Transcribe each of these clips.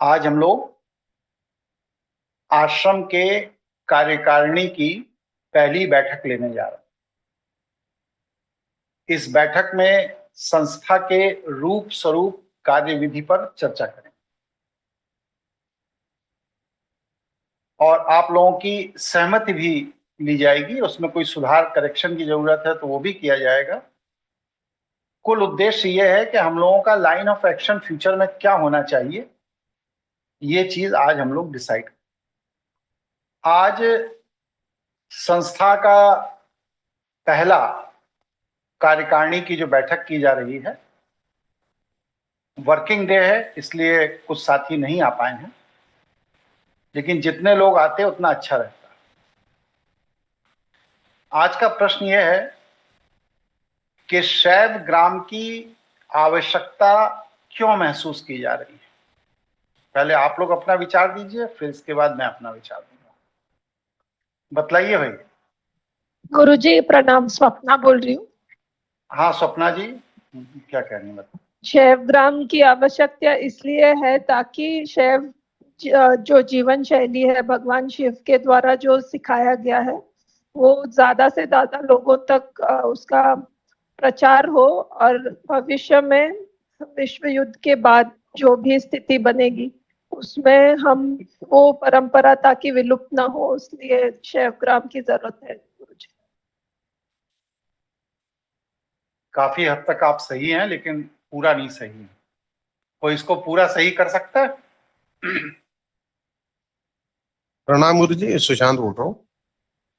आज हम लोग आश्रम के कार्यकारिणी की पहली बैठक लेने जा रहे हैं। इस बैठक में संस्था के रूप स्वरूप कार्यविधि पर चर्चा करेंगे और आप लोगों की सहमति भी ली जाएगी। उसमें कोई सुधार करेक्शन की जरूरत है तो वो भी किया जाएगा। कुल उद्देश्य ये है कि हम लोगों का लाइन ऑफ एक्शन फ्यूचर में क्या होना चाहिए, ये चीज आज हम लोग डिसाइड। आज संस्था का पहला कार्यकारिणी की जो बैठक की जा रही है, वर्किंग डे है, इसलिए कुछ साथी नहीं आ पाए हैं, लेकिन जितने लोग आते हैं उतना अच्छा रहता है। आज का प्रश्न यह है कि शैव ग्राम की आवश्यकता क्यों महसूस की जा रही है। पहले आप लोग अपना विचार दीजिए, फिर इसके बाद मैं अपना विचार दूंगा। बतलाइए भाई। गुरुजी प्रणाम, स्वप्ना बोल रही हूँ। हाँ स्वप्ना जी, क्या कह रही हैं? शैव ग्राम की आवश्यकता इसलिए है ताकि शैव जो जीवन शैली है भगवान शिव के द्वारा जो सिखाया गया है वो ज्यादा से ज्यादा लोगों तक उसका प्रचार हो और भविष्य में विश्व युद्ध के बाद जो भी स्थिति बनेगी उसमें हम वो परंपरा ताकि विलुप्त ना हो, इसलिए शैव ग्राम की जरूरत है। काफी हद तक आप सही हैं, लेकिन पूरा नहीं सही है। कोई इसको पूरा सही कर सकता है? प्रणाम गुरु जी, सुशांत बोल रहा हूँ।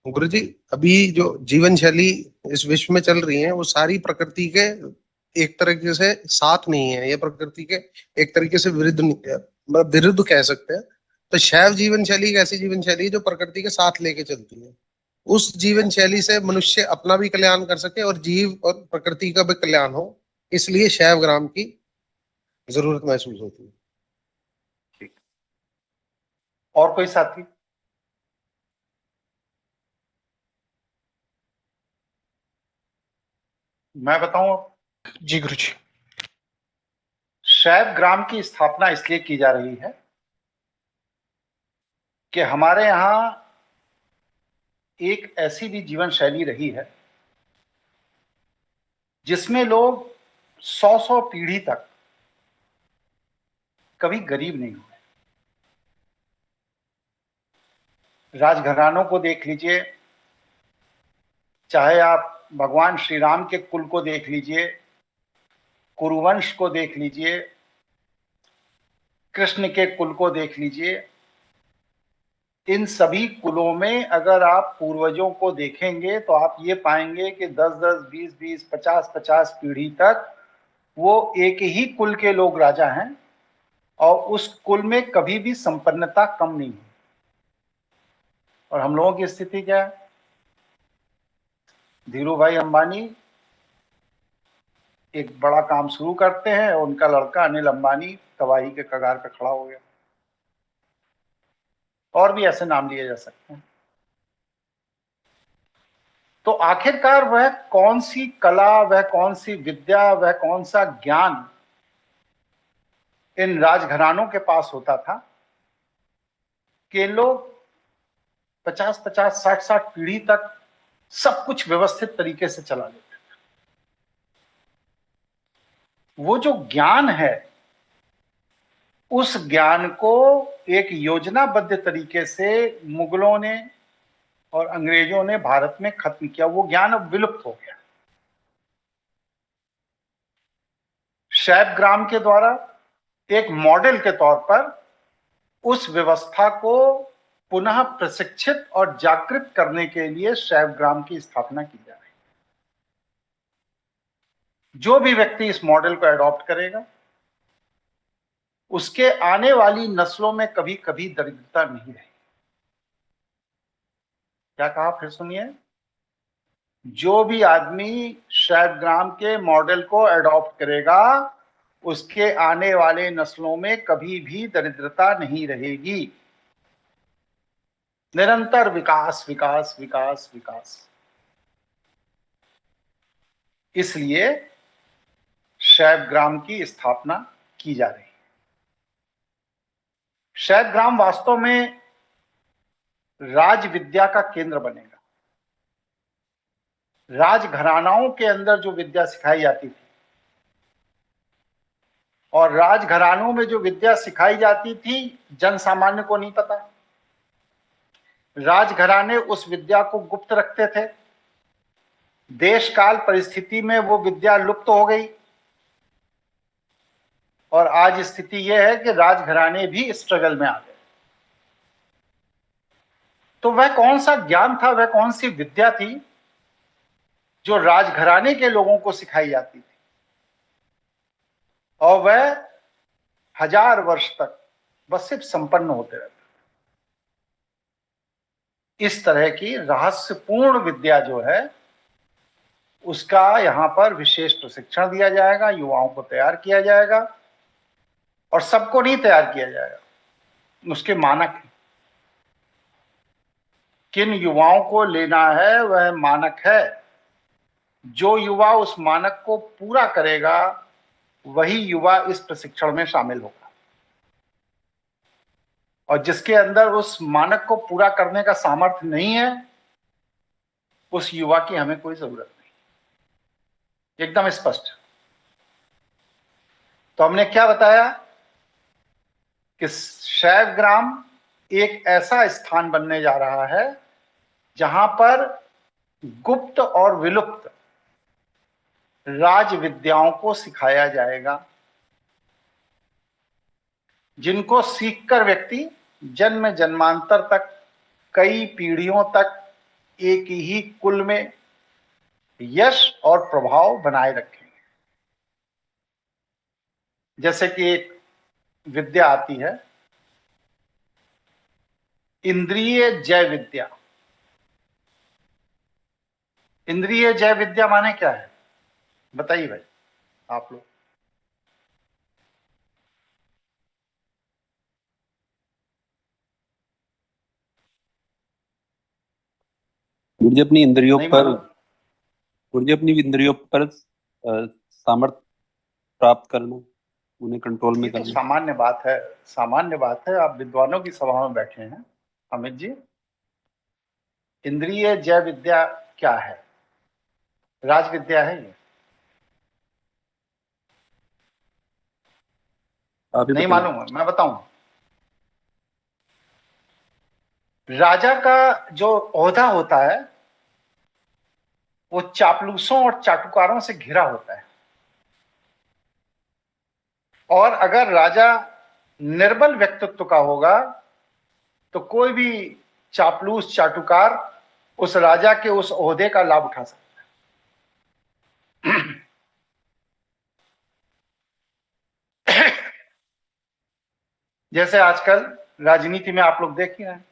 गुरु जी, अभी जो जीवन शैली इस विश्व में चल रही है वो सारी प्रकृति के एक तरीके से साथ नहीं है, ये प्रकृति के एक तरीके से विरुद्ध मतलब विरुद्ध कह सकते हैं। तो शैव जीवन शैली एक ऐसी जीवन शैली है जो प्रकृति के साथ लेके चलती है। उस जीवन शैली से मनुष्य अपना भी कल्याण कर सके और जीव और प्रकृति का भी कल्याण हो, इसलिए शैव ग्राम की जरूरत महसूस होती है। ठीक। और कोई साथी? मैं बताऊं अब? जी गुरुजी। शैव ग्राम की स्थापना इसलिए की जा रही है कि हमारे यहां एक ऐसी भी जीवन शैली रही है जिसमें लोग 100 पीढ़ी तक कभी गरीब नहीं हुए। राजघरानों को देख लीजिए, चाहे आप भगवान श्री राम के कुल को देख लीजिए, कुरुवंश को देख लीजिए, कृष्ण के कुल को देख लीजिए, इन सभी कुलों में अगर आप पूर्वजों को देखेंगे तो आप ये पाएंगे कि 10-10, 20-20, 50-50 पीढ़ी तक वो एक ही कुल के लोग राजा हैं और उस कुल में कभी भी संपन्नता कम नहीं है। और हम लोगों की स्थिति क्या है? धीरू भाई अंबानी एक बड़ा काम शुरू करते हैं और उनका लड़का अनिल अंबानी तबाही के कगार पर खड़ा हो गया। और भी ऐसे नाम लिए जा सकते हैं। तो आखिरकार वह कौन सी कला, वह कौन सी विद्या, वह कौन सा ज्ञान इन राजघरानों के पास होता था कि लोग 50-50, 60-60 पीढ़ी तक सब कुछ व्यवस्थित तरीके से चला लेते थे। वो जो ज्ञान है, उस ज्ञान को एक योजनाबद्ध तरीके से मुगलों ने और अंग्रेजों ने भारत में खत्म किया। वो ज्ञान अब विलुप्त हो गया। शैव ग्राम के द्वारा एक मॉडल के तौर पर उस व्यवस्था को पुनः प्रशिक्षित और जागृत करने के लिए शैव ग्राम की स्थापना की जा रही है। जो भी व्यक्ति इस मॉडल को एडॉप्ट करेगा उसके आने वाली नस्लों में कभी कभी दरिद्रता नहीं रहेगी। क्या कहा, फिर सुनिए। जो भी आदमी शैव ग्राम के मॉडल को एडॉप्ट करेगा उसके आने वाले नस्लों में कभी भी दरिद्रता नहीं रहेगी। निरंतर विकास विकास विकास विकास। इसलिए शैव ग्राम की स्थापना की जा रही है। शैवग्राम वास्तव में राज विद्या का केंद्र बनेगा। राजघरानाओं के अंदर जो विद्या सिखाई जाती थी, और राजघरानों में जो विद्या सिखाई जाती थी जन सामान्य को नहीं पता। राजघराने उस विद्या को गुप्त रखते थे। देश काल परिस्थिति में वो विद्या लुप्त हो गई, और आज स्थिति यह है कि राजघराने भी स्ट्रगल में आ गए। तो वह कौन सा ज्ञान था, वह कौन सी विद्या थी जो राजघराने के लोगों को सिखाई जाती थी, और वह 1000 वर्ष तक बस सिर्फ संपन्न होते रहते। इस तरह की रहस्यपूर्ण विद्या जो है उसका यहां पर विशेष प्रशिक्षण दिया जाएगा, युवाओं को तैयार किया जाएगा, और सबको नहीं तैयार किया जाएगा। उसके मानक हैं। किन युवाओं को लेना है वह मानक है। जो युवा उस मानक को पूरा करेगा वही युवा इस प्रशिक्षण में शामिल होगा, और जिसके अंदर उस मानक को पूरा करने का सामर्थ्य नहीं है उस युवा की हमें कोई जरूरत नहीं। एकदम स्पष्ट। तो हमने क्या बताया कि शैवग्राम एक ऐसा स्थान बनने जा रहा है जहां पर गुप्त और विलुप्त राज विद्याओं को सिखाया जाएगा, जिनको सीखकर व्यक्ति जन्म जन्मांतर तक, कई पीढ़ियों तक एक ही कुल में यश और प्रभाव बनाए रखेंगे। जैसे कि एक विद्या आती है इंद्रिय जय विद्या। इंद्रिय जय विद्या माने क्या है बताइए भाई आप लोग। मुझे अपनी इंद्रियों नहीं पर मालूम? मुझे अपनी इंद्रियों पर सामर्थ्य प्राप्त करना, उन्हें कंट्रोल ये में तो करना। सामान्य बात है, सामान्य बात है। आप विद्वानों की सभा में बैठे हैं अमित जी। इंद्रिय जय विद्या क्या है? राज विद्या है ये? आप ही नहीं बताइए। मालूम है? मैं बताऊं। राजा का जो ओहदा होता है वो चापलूसों और चाटुकारों से घिरा होता है, और अगर राजा निर्बल व्यक्तित्व का होगा तो कोई भी चापलूस चाटुकार उस राजा के उस ओहदे का लाभ उठा सकता है। जैसे आजकल राजनीति में आप लोग देख ही रहे हैं।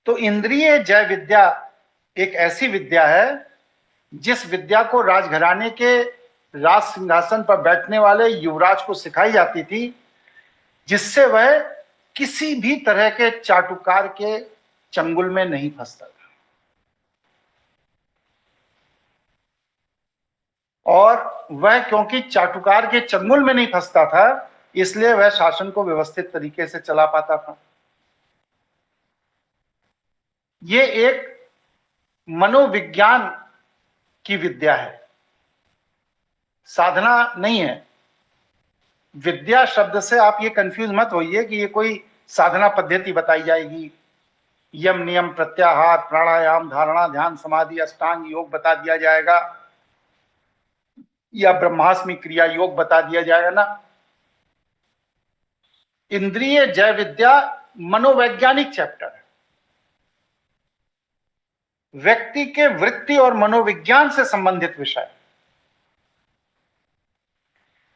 तो इंद्रिय जय विद्या एक ऐसी विद्या है जिस विद्या को राजघराने के राज सिंहासन पर बैठने वाले युवराज को सिखाई जाती थी, जिससे वह किसी भी तरह के चाटुकार के चंगुल में नहीं फंसता था, और वह क्योंकि चाटुकार के चंगुल में नहीं फंसता था इसलिए वह शासन को व्यवस्थित तरीके से चला पाता था। ये एक मनोविज्ञान की विद्या है, साधना नहीं है। विद्या शब्द से आप ये कंफ्यूज मत होइए कि ये कोई साधना पद्धति बताई जाएगी, यम नियम प्रत्याहार प्राणायाम धारणा ध्यान समाधि अष्टांग योग बता दिया जाएगा, या ब्रह्मास्मि क्रिया योग बता दिया जाएगा ना। इंद्रिय जय विद्या मनोवैज्ञानिक चैप्टर है, व्यक्ति के वृत्ति और मनोविज्ञान से संबंधित विषय।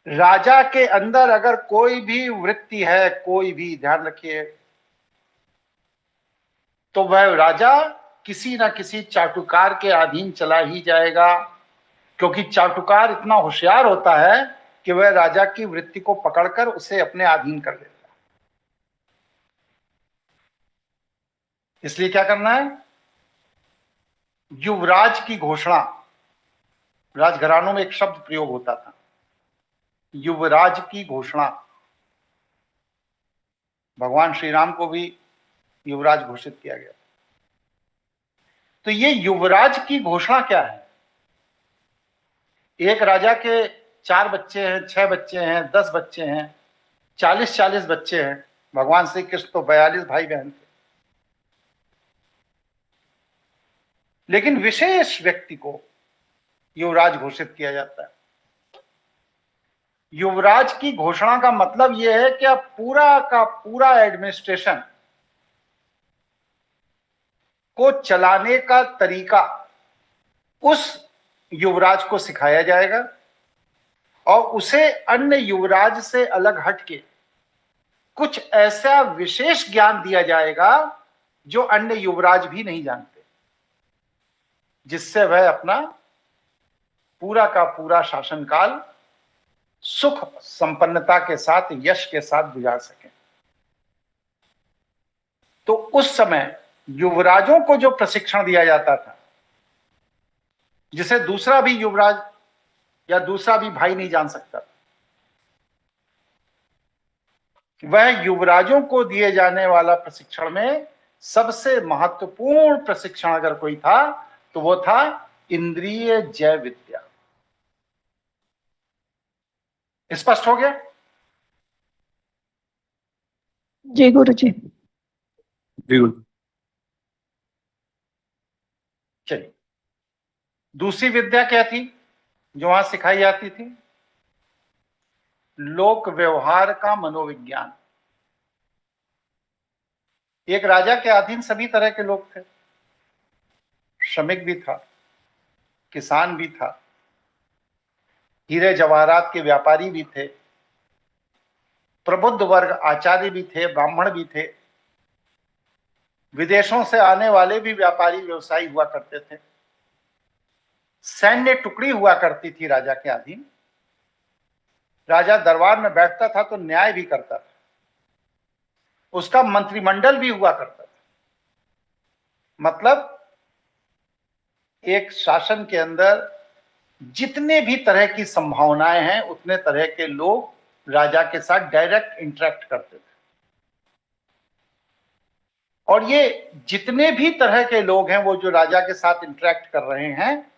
राजा के अंदर अगर कोई भी वृत्ति है, कोई भी, ध्यान रखिए, तो वह राजा किसी ना किसी चाटुकार के अधीन चला ही जाएगा, क्योंकि चाटुकार इतना होशियार होता है कि वह राजा की वृत्ति को पकड़कर उसे अपने अधीन कर लेता है। इसलिए क्या करना है? युवराज की घोषणा, राजघरानों में एक शब्द प्रयोग होता था, युवराज की घोषणा। भगवान श्री राम को भी युवराज घोषित किया गया। तो ये युवराज की घोषणा क्या है? एक राजा के 4 बच्चे हैं, 6 बच्चे हैं, 10 बच्चे हैं, 40-40 बच्चे हैं। भगवान श्री कृष्ण तो 42 भाई बहन थे। लेकिन विशेष व्यक्ति को युवराज घोषित किया जाता है। युवराज की घोषणा का मतलब यह है कि अब पूरा का पूरा एडमिनिस्ट्रेशन को चलाने का तरीका उस युवराज को सिखाया जाएगा और उसे अन्य युवराज से अलग हटके कुछ ऐसा विशेष ज्ञान दिया जाएगा जो अन्य युवराज भी नहीं जानते, जिससे वह अपना पूरा का पूरा शासनकाल सुख संपन्नता के साथ, यश के साथ गुजार सके। तो उस समय युवराजों को जो प्रशिक्षण दिया जाता था, जिसे दूसरा भी युवराज या दूसरा भी भाई नहीं जान सकता था, वह युवराजों को दिए जाने वाला प्रशिक्षण में सबसे महत्वपूर्ण प्रशिक्षण अगर कोई था तो वो था इंद्रिय जय विद्या। स्पष्ट हो गया? जी गुरुजी। जी गुरुजी। चलिए, दूसरी विद्या क्या थी जो वहां सिखाई जाती थी? लोक व्यवहार का मनोविज्ञान। एक राजा के अधीन सभी तरह के लोग थे। श्रमिक भी था, किसान भी था, हीरे जवाहरात के व्यापारी भी थे, प्रबुद्ध वर्ग आचार्य भी थे, ब्राह्मण भी थे, विदेशों से आने वाले भी व्यापारी व्यवसायी हुआ करते थे। सैन्य टुकड़ी हुआ करती थी राजा के अधीन। राजा दरबार में बैठता था तो न्याय भी करता था। उसका मंत्रिमंडल भी हुआ करता था। मतलब एक शासन के अंदर जितने भी तरह की संभावनाएं हैं उतने तरह के लोग राजा के साथ डायरेक्ट इंटरेक्ट करते थे। और ये जितने भी तरह के लोग हैं वो जो राजा के साथ इंटरेक्ट कर रहे हैं,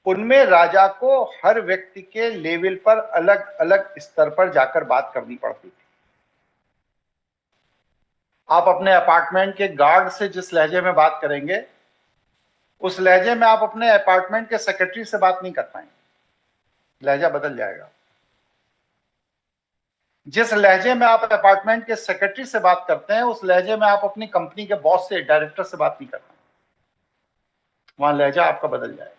उनमें राजा को हर व्यक्ति के लेवल पर अलग अलग स्तर पर जाकर बात करनी पड़ती थी। आप अपने अपार्टमेंट के गार्ड से जिस लहजे में बात करेंगे, उस लहजे में आप अपने अपार्टमेंट के सेक्रेटरी से बात नहीं कर पाएंगे, लहजा बदल जाएगा। जिस लहजे में आप अपार्टमेंट के सेक्रेटरी से बात करते हैं, उस लहजे में आप अपनी कंपनी के बॉस से, डायरेक्टर से बात नहीं कर पाएंगे, वहां लहजा आपका बदल जाएगा।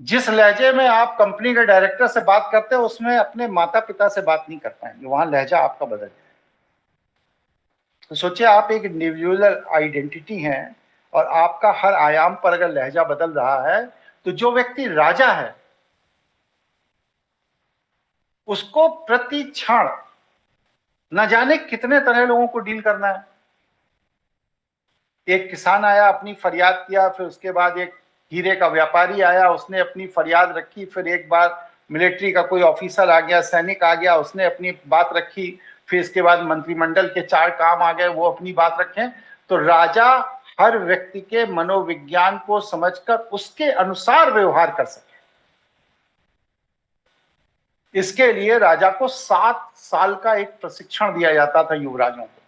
जिस लहजे में आप कंपनी के डायरेक्टर से बात करते हैं, उसमें अपने माता पिता से बात नहीं कर पाएंगे, वहां लहजा आपका बदल जाएगा। तो सोचिए, आप एक इंडिविजुअल आइडेंटिटी हैं और आपका हर आयाम पर अगर लहजा बदल रहा है, तो जो व्यक्ति राजा है उसको प्रति क्षण न जाने कितने तरह लोगों को डील करना है। एक किसान आया, अपनी फरियाद किया, फिर उसके बाद एक हीरे का व्यापारी आया, उसने अपनी फरियाद रखी, फिर एक बार मिलिट्री का कोई ऑफिसर आ गया, सैनिक आ गया, उसने अपनी बात रखी, फिर इसके बाद मंत्रिमंडल के 4 काम आ गए, वो अपनी बात रखें। तो राजा हर व्यक्ति के मनोविज्ञान को समझकर उसके अनुसार व्यवहार कर सके, इसके लिए राजा को 7 साल का एक प्रशिक्षण दिया जाता था युवराजों को।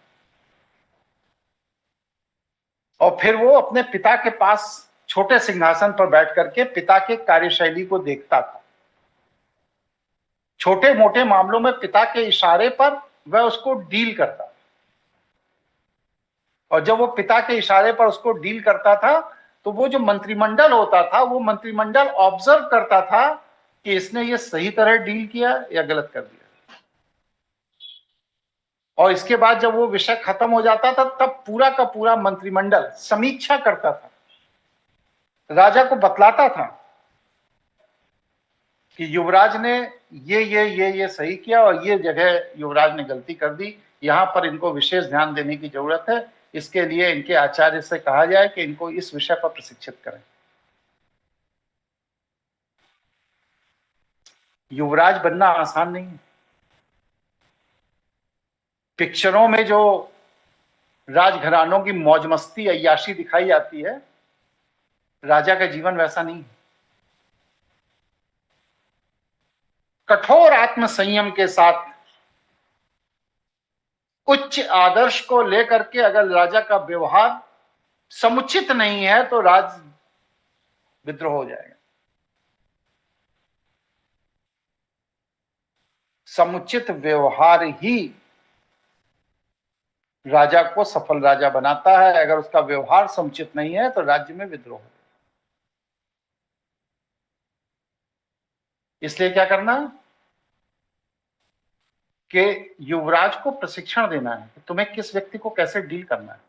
और फिर वो अपने पिता के पास छोटे सिंहासन पर बैठ करके पिता के कार्यशैली को देखता था। छोटे मोटे मामलों में पिता के इशारे पर वह उसको डील करता था। और जब वो पिता के इशारे पर उसको डील करता था, तो वो जो मंत्रिमंडल होता था, वो मंत्रिमंडल ऑब्जर्व करता था कि इसने ये सही तरह डील किया या गलत कर दिया। और इसके बाद जब वो विषय खत्म हो जाता था, तब पूरा का पूरा मंत्रिमंडल समीक्षा करता था, राजा को बतलाता था कि युवराज ने ये सही किया और ये जगह युवराज ने गलती कर दी, यहां पर इनको विशेष ध्यान देने की जरूरत है, इसके लिए इनके आचार्य से कहा जाए कि इनको इस विषय पर प्रशिक्षित करें। युवराज बनना आसान नहीं है। पिक्चरों में जो राजघरानों की मौज मस्ती अय्याशी दिखाई जाती है, राजा का जीवन वैसा नहीं है। कठोर आत्म संयम के साथ उच्च आदर्श को लेकर के अगर राजा का व्यवहार समुचित नहीं है तो राज विद्रोह हो जाएगा। समुचित व्यवहार ही राजा को सफल राजा बनाता है। अगर उसका व्यवहार समुचित नहीं है तो राज्य में विद्रोह हो। इसलिए क्या करना कि युवराज को प्रशिक्षण देना है कि तुम्हें किस व्यक्ति को कैसे डील करना है।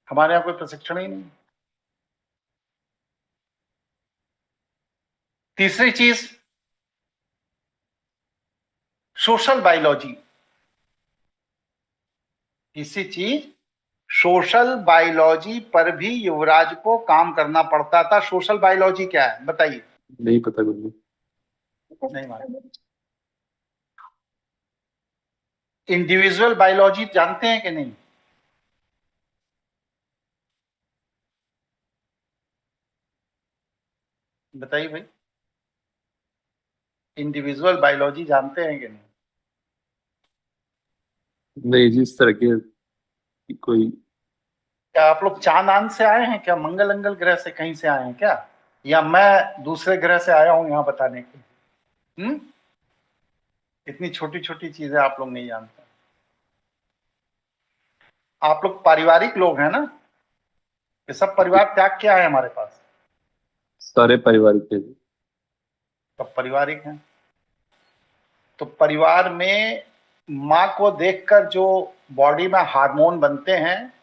हमारे यहां कोई प्रशिक्षण ही नहीं। तीसरी चीज, सोशल बायोलॉजी। तीसरी चीज, सोशल बायोलॉजी पर भी युवराज को काम करना पड़ता था। सोशल बायोलॉजी क्या है बताइए? नहीं पता गुरुजी। नहीं मालूम। इंडिविजुअल बायोलॉजी जानते हैं कि नहीं? बताइए भाई, इंडिविजुअल बायोलॉजी जानते हैं कि नहीं? नहीं जी, इस तरह के कोई। क्या आप लोग चांद से आए हैं क्या? मंगल अंगल ग्रह से कहीं से आए हैं क्या? या मैं दूसरे ग्रह से आया हूं यहां बताने के लिए? इतनी छोटी छोटी चीजें आप लोग नहीं जानते। आप लोग पारिवारिक लोग हैं ना? ये सब परिवार त्याग के आए हमारे पास। सारे पारिवारिक थे जी। सब पारिवारिक हैं। तो परिवार में माँ को देखकर जो बॉडी में हार्मोन बनते हैं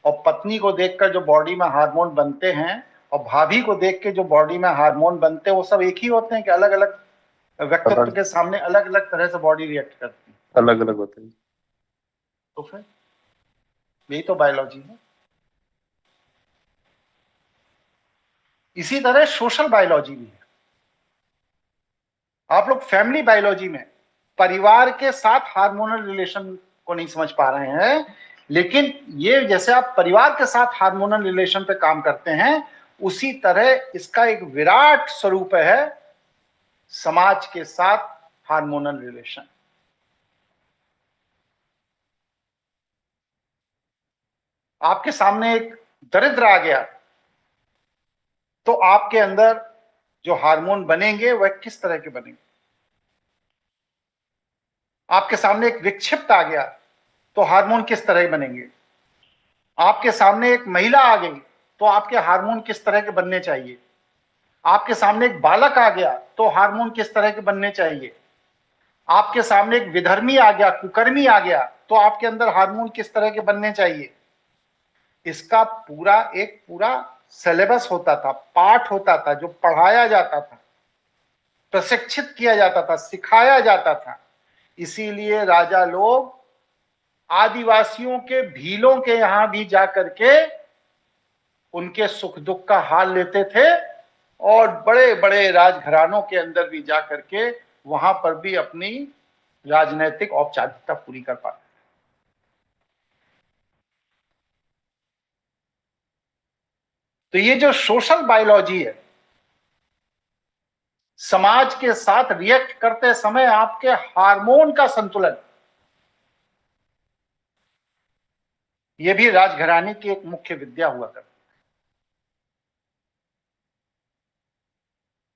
और पत्नी को देखकर जो बॉडी में हार्मोन बनते हैं और भाभी को देख के जो बॉडी में हार्मोन बनते हैं, वो सब एक ही होते हैं कि अलग अलग व्यक्तित्व के सामने अलग अलग तरह से बॉडी रिएक्ट करती है? अलग अलग होते हैं। तो फिर यही तो बायोलॉजी है। इसी तरह सोशल बायोलॉजी भी है। आप लोग फैमिली बायोलॉजी में परिवार के साथ हार्मोनल रिलेशन को नहीं समझ पा रहे हैं, लेकिन ये जैसे आप परिवार के साथ हार्मोनल रिलेशन पे काम करते हैं, उसी तरह इसका एक विराट स्वरूप है समाज के साथ हार्मोनल रिलेशन। आपके सामने एक दरिद्र आ गया तो आपके अंदर जो हार्मोन बनेंगे वह किस तरह के बनेंगे? आपके सामने एक विक्षिप्त आ गया तो हार्मोन किस तरह के बनेंगे? आपके सामने एक महिला आ गई तो आपके हार्मोन किस तरह के बनने चाहिए? आपके सामने एक बालक आ गया तो हार्मोन किस तरह के बनने चाहिए? आपके सामने एक विधर्मी आ गया, कुकर्मी आ गया, तो आपके अंदर हार्मोन किस तरह के बनने चाहिए? इसका पूरा सिलेबस होता था, पाठ होता था, जो पढ़ाया जाता था, प्रशिक्षित किया जाता था, सिखाया जाता था। इसीलिए राजा लोग आदिवासियों के भीलों के यहां भी जाकर के उनके सुख दुख का हाल लेते थे और बड़े बड़े राजघरानों के अंदर भी जाकर के वहां पर भी अपनी राजनैतिक औपचारिकता पूरी कर पाते। तो ये जो सोशल बायोलॉजी है, समाज के साथ रिएक्ट करते समय आपके हार्मोन का संतुलन, यह भी राजघराने की एक मुख्य विद्या हुआ करती।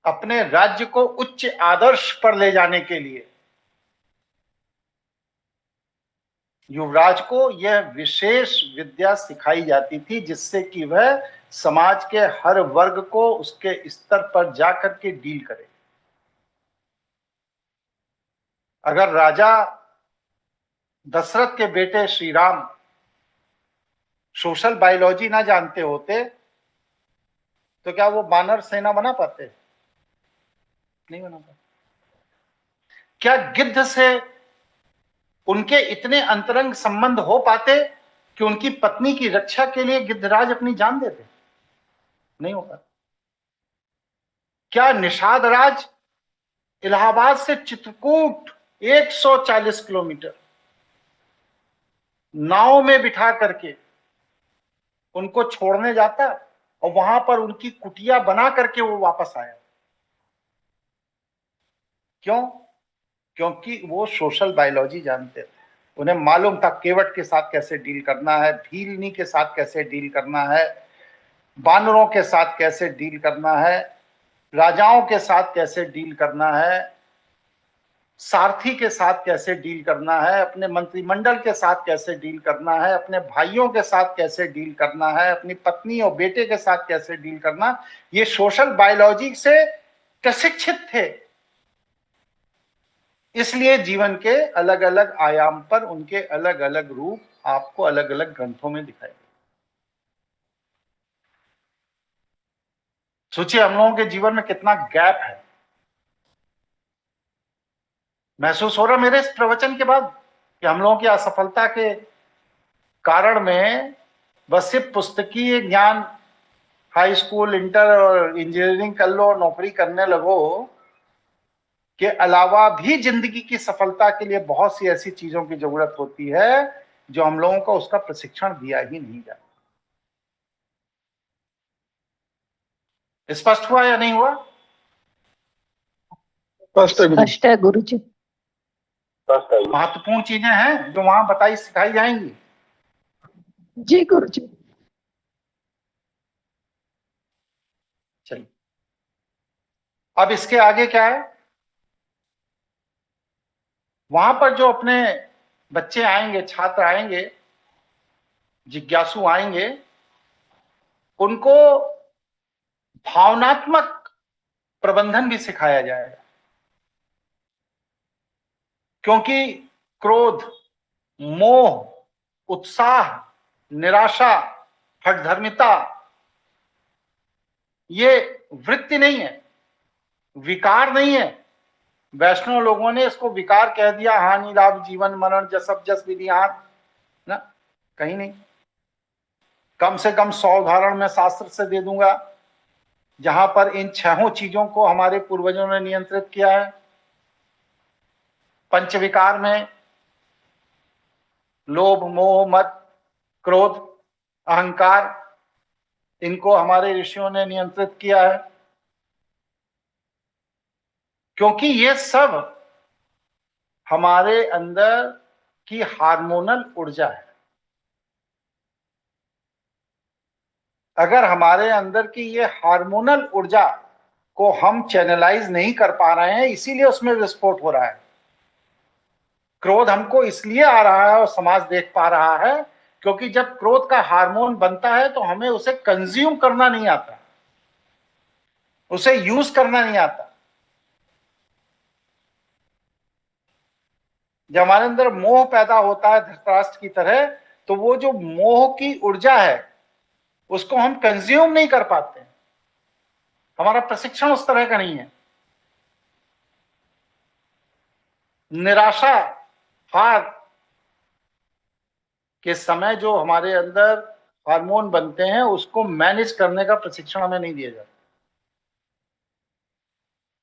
अपने राज्य को उच्च आदर्श पर ले जाने के लिए युवराज को यह विशेष विद्या सिखाई जाती थी, जिससे कि वह समाज के हर वर्ग को उसके स्तर पर जाकर के डील करे। अगर राजा दशरथ के बेटे श्री राम सोशल बायोलॉजी ना जानते होते तो क्या वो वानर सेना बना पाते? नहीं बना पाते। क्या गिद्ध से उनके इतने अंतरंग संबंध हो पाते कि उनकी पत्नी की रक्षा के लिए गिद्धराज अपनी जान देते? नहीं हो पाता। क्या निषाद राज इलाहाबाद से चित्रकूट 140 किलोमीटर नाव में बिठा करके उनको छोड़ने जाता और वहां पर उनकी कुटिया बना करके वो वापस आया। क्यों? क्योंकि वो सोशल बायोलॉजी जानते थे। उन्हें मालूम था केवट के साथ कैसे डील करना है, भीलनी के साथ कैसे डील करना है, बानरों के साथ कैसे डील करना है, राजाओं के साथ कैसे डील करना है, सारथी के साथ कैसे डील करना है, अपने मंत्रिमंडल के साथ कैसे डील करना है, अपने भाइयों के साथ कैसे डील करना है, अपनी पत्नी और बेटे के साथ कैसे डील करना। ये सोशल बायोलॉजी से प्रशिक्षित थे, इसलिए जीवन के अलग अलग आयाम पर उनके अलग अलग रूप आपको अलग अलग ग्रंथों में दिखाई। सोचिए हम लोगों के जीवन में कितना गैप है। महसूस हो रहा मेरे इस प्रवचन के बाद कि हम लोगों की असफलता के कारण में बस सिर्फ पुस्तकीय ज्ञान, हाई स्कूल, इंटर और इंजीनियरिंग कर लो, नौकरी करने लगो, के अलावा भी जिंदगी की सफलता के लिए बहुत सी ऐसी चीजों की जरूरत होती है जो हम लोगों को उसका प्रशिक्षण दिया ही नहीं जाता। स्पष्ट हुआ या नहीं हुआ? स्पष्ट है गुरुजी। महत्वपूर्ण चीजें हैं जो वहां बताई सिखाई जाएंगी। जी गुरुजी। चलिए अब इसके आगे क्या है? वहां पर जो अपने बच्चे आएंगे, छात्र आएंगे, जिज्ञासु आएंगे, उनको भावनात्मक प्रबंधन भी सिखाया जाएगा। क्योंकि क्रोध, मोह, उत्साह, निराशा, हठधर्मिता ये वृत्ति नहीं है, विकार नहीं है। वैष्णव लोगों ने इसको विकार कह दिया, हानि लाभ जीवन मरण जसब जस विधियान ना, कहीं नहीं। कम से कम 100 उदाहरण मैं शास्त्र से दे दूंगा जहां पर इन 6 चीजों को हमारे पूर्वजों ने नियंत्रित किया है। पंचविकार में लोभ, मोह, मद, क्रोध, अहंकार, इनको हमारे ऋषियों ने नियंत्रित किया है। क्योंकि ये सब हमारे अंदर की हार्मोनल ऊर्जा है। अगर हमारे अंदर की ये हार्मोनल ऊर्जा को हम चैनलाइज नहीं कर पा रहे हैं, इसीलिए उसमें विस्फोट हो रहा है। क्रोध हमको इसलिए आ रहा है और समाज देख पा रहा है क्योंकि जब क्रोध का हार्मोन बनता है तो हमें उसे कंज्यूम करना नहीं आता, उसे यूज करना नहीं आता। जब हमारे अंदर मोह पैदा होता है धृतराष्ट्र की तरह, तो वो जो मोह की ऊर्जा है उसको हम कंज्यूम नहीं कर पाते। हमारा प्रशिक्षण उस तरह का नहीं है। निराशा, हार के समय जो हमारे अंदर हार्मोन बनते हैं उसको मैनेज करने का प्रशिक्षण हमें नहीं दिया जाता।